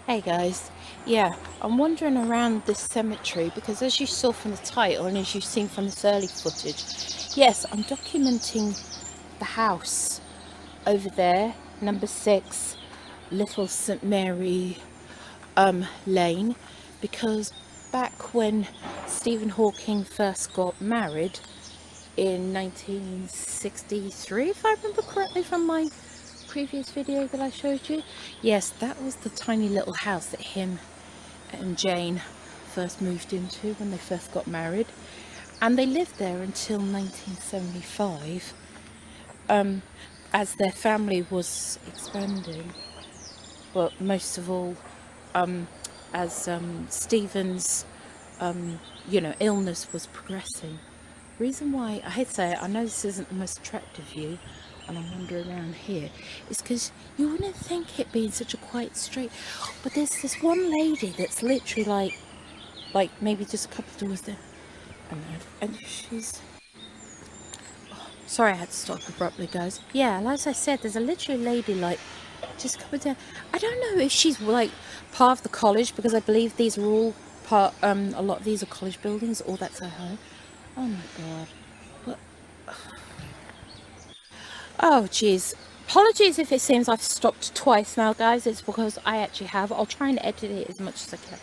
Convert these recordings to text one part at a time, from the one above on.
Hey guys, yeah, I'm wandering around this cemetery because as you saw from the title and as you've seen from this early footage, yes, I'm documenting the house over there, number 6, Little St Mary Lane, because back when Stephen Hawking first got married in 1963, if I remember correctly from my previous video that I showed you, yes, that was the tiny little house that him and Jane first moved into when they first got married, and they lived there until 1975, as their family was expanding, but most of all as Stephen's illness was progressing. Reason why I hate to say it, I know this isn't the most attractive view and I'm wandering around here, is because you wouldn't think it being such a quiet street, but there's this one lady that's literally like maybe just a couple of doors there, and she's, sorry I had to stop abruptly guys. Yeah, like I said, there's a literally lady like just coming down. I don't know if she's like part of the college, because I believe these are all part, a lot of these are college buildings, or that's her home. Oh my god. What? Oh jeez. Apologies if it seems I've stopped twice now guys, it's because I actually have. I'll try and edit it as much as I can.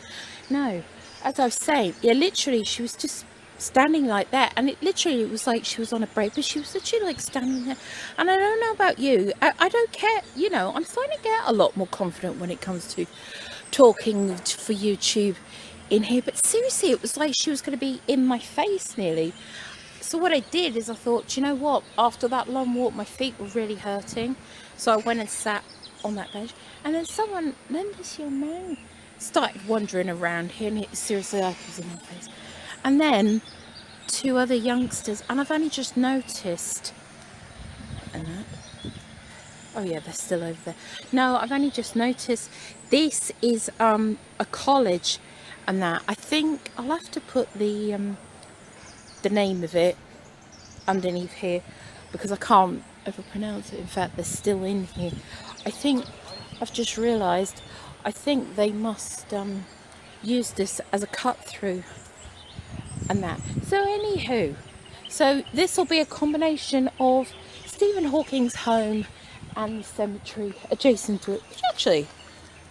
No, as I was saying, yeah, literally she was just standing like that, and it was like she was on a break, but she was literally like standing there. And I don't know about you, I don't care, you know, I'm starting to get a lot more confident when it comes to talking for YouTube in here, but seriously it was like she was going to be in my face nearly. So what I did is I thought, you know what, after that long walk my feet were really hurting, so I went and sat on that bench, and then this young man started wandering around here, and it seriously like was in my face, and then 2 other youngsters, and I've only just noticed, and that, oh yeah, they're still over there. No, I've only just noticed this is a college, and that I think I'll have to put the name of it underneath here because I can't ever pronounce it. In fact, they're still in here. I think I've just realized, I think they must use this as a cut through and that. So anywho, so this will be a combination of Stephen Hawking's home and the cemetery adjacent to it, which actually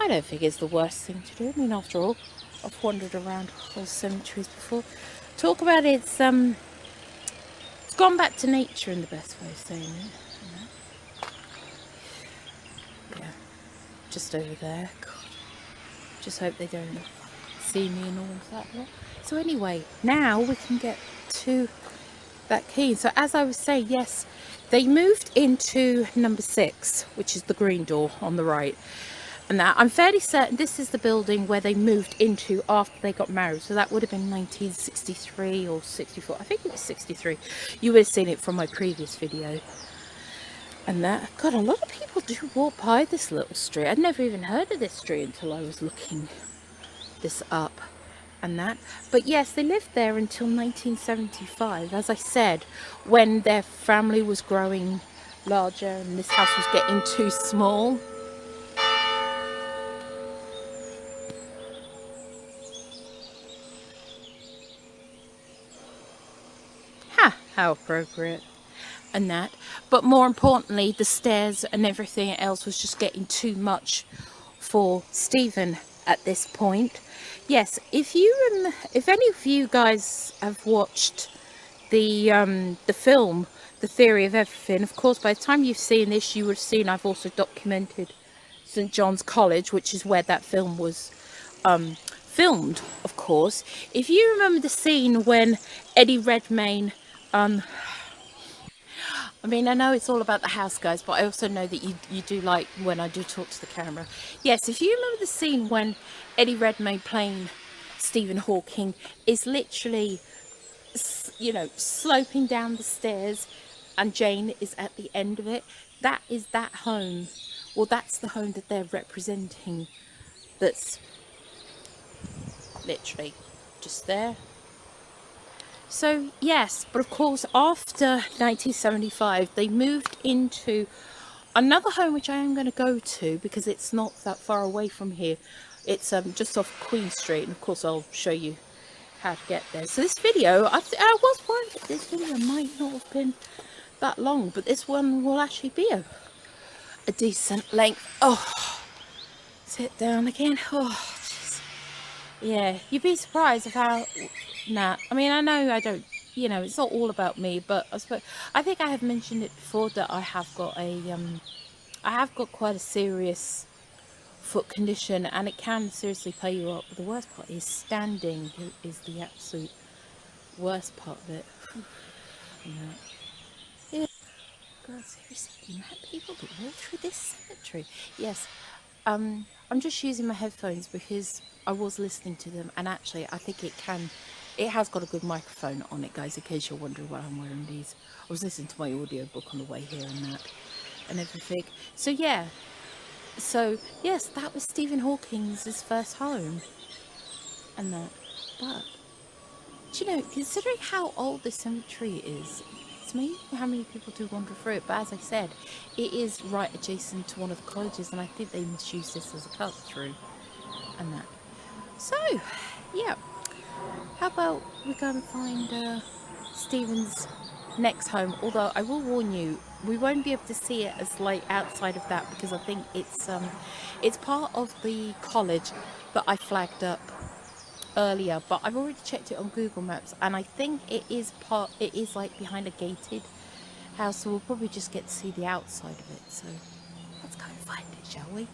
I don't think is the worst thing to do. I mean, after all, I've wandered around all cemeteries before. Talk about it's gone back to nature in the best way of saying it. Yeah, just over there. God, just hope they don't see me and all of that lot. So anyway, now we can get to that key. So as I was saying, yes, they moved into number 6, which is the green door on the right. And that, I'm fairly certain this is the building where they moved into after they got married. So that would have been 1963 or 64. I think it was 63. You would have seen it from my previous video. And that, God, a lot of people do walk by this little street. I'd never even heard of this street until I was looking this up and that. But yes, they lived there until 1975. As I said, when their family was growing larger and this house was getting too small. How appropriate. And that, but more importantly, the stairs and everything else was just getting too much for Stephen at this point. Yes, if any of you guys have watched the film The Theory of Everything, of course by the time you've seen this you would have seen I've also documented St John's College, which is where that film was filmed, of course. If you remember the scene when Eddie Redmayne, I mean, I know it's all about the house, guys, but I also know that you do like when I do talk to the camera. Yes, if you remember the scene when Eddie Redmayne playing Stephen Hawking is literally, you know, sloping down the stairs and Jane is at the end of it, that is that home. Well, that's the home that they're representing, that's literally just there. So yes, but of course after 1975 they moved into Another home which I am going to go to because it's not that far away from here. It's just off Queen Street, and of course I'll show you how to get there. So this video, I was worried that this video might not have been that long, but this one will actually be a decent length. Oh, sit down again. Oh, jeez. Yeah, you'd be surprised of how. Nah, I mean, I know I don't. You know, it's not all about me, but I think I have mentioned it before that I have got quite a serious foot condition, and it can seriously play you up. But the worst part is standing is the absolute worst part of it. Yeah. God, seriously, you had people that walk through this cemetery. Yes. I'm just using my headphones because I was listening to them, and actually I think it has got a good microphone on it, guys, in case you're wondering why I'm wearing these. I was listening to my audiobook on the way here and that and everything. So yeah, so yes, that was Stephen Hawking's first home and that. But do you know, considering how old this cemetery is, it's amazing how many people do wander through it. But as I said, it is right adjacent to one of the colleges, and I think they misuse this as a cut through and that. So yeah, how about we go and find Stephen's next home? Although I will warn you, we won't be able to see it as like outside of that, because I think it's part of the college that I flagged up earlier, but I've already checked it on Google Maps, and I think it is like behind a gated house, so we'll probably just get to see the outside of it. So let's go and find it, shall we?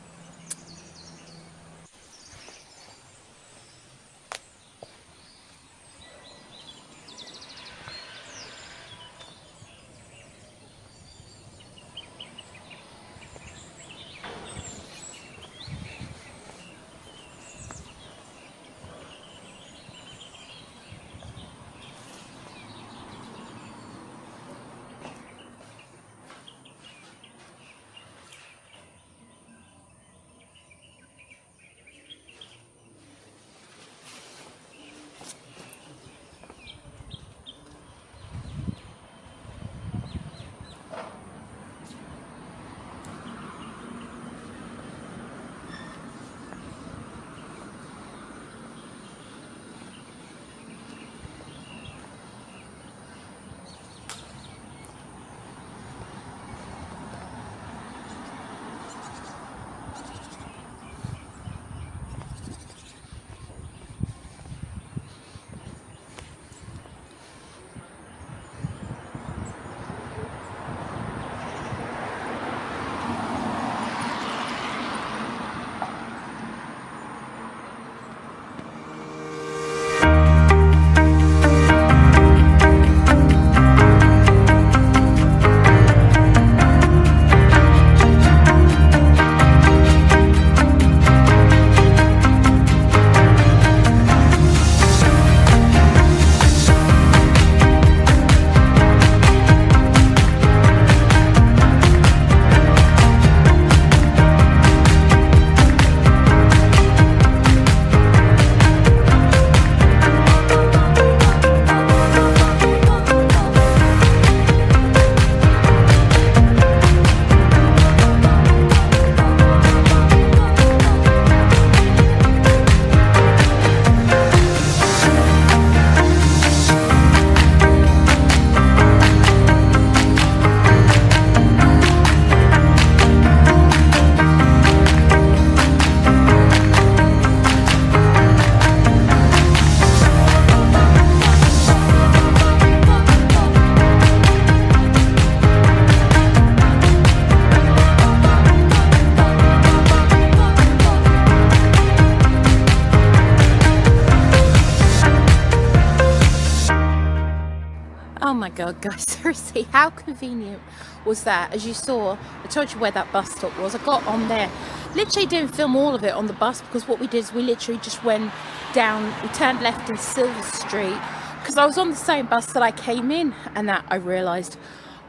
God, guys, seriously, how convenient was that? As you saw, I told you where that bus stop was. I got on there, literally didn't film all of it on the bus, because what we did is we literally just went down, we turned left in Silver Street, because I was on the same bus that I came in, and that I realised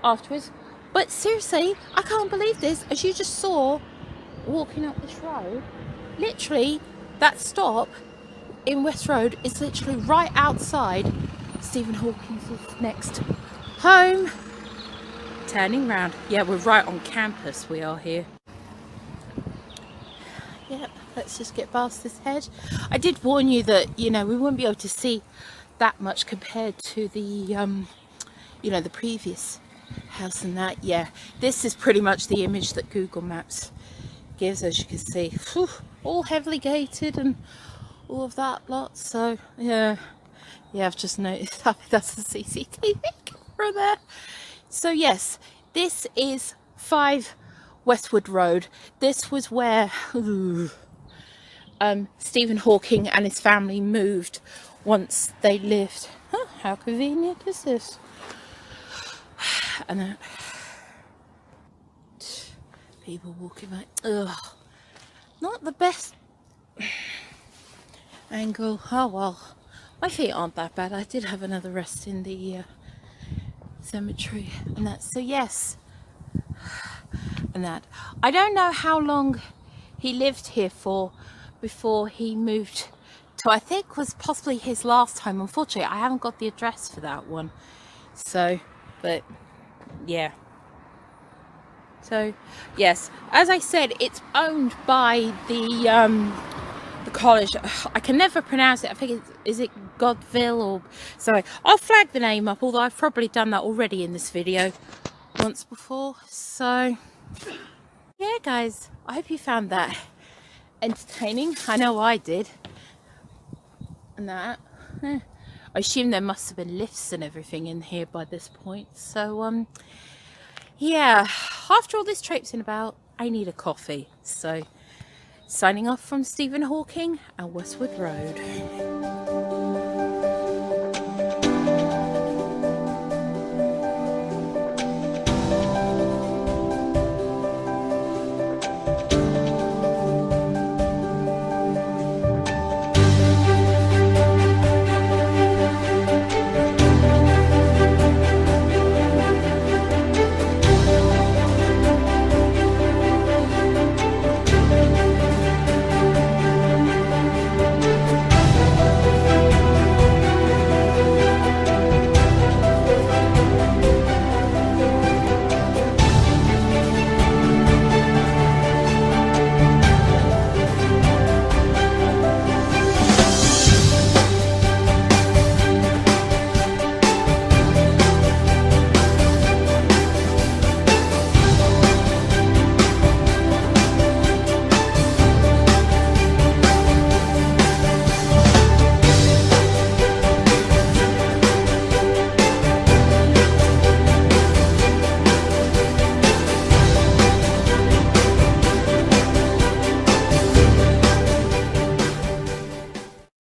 afterwards. But seriously, I can't believe this. As you just saw walking up this road, literally that stop in West Road is literally right outside Stephen Hawking's next home. Turning round. Yeah, we're right on campus, we are here. Yep, let's just get past this hedge. I did warn you that, you know, we wouldn't be able to see that much compared to the, you know, the previous house and that. Yeah, this is pretty much the image that Google Maps gives, as you can see. Whew, all heavily gated and all of that lot. So, yeah, I've just noticed that's the CCTV camera there. So, yes, this is 5 Westwood Road. This was where Stephen Hawking and his family moved once they lived. Huh, how convenient is this? And people walking by. Ugh, not the best angle. Oh well, my feet aren't that bad. I did have another rest in the cemetery and that. So yes, and that. I don't know how long he lived here for before he moved to, I think was possibly his last home. Unfortunately, I haven't got the address for that one. So, but yeah. So yes, as I said, it's owned by the college. I can never pronounce it. I think is it Godville or sorry. I'll flag the name up, although I've probably done that already in this video once before. So yeah, guys, I hope you found that entertaining. I know I did. And that. I assume there must have been lifts and everything in here by this point. So yeah, after all this traipsing about, I need a coffee. So signing off from Stephen Hawking and Westwood Road.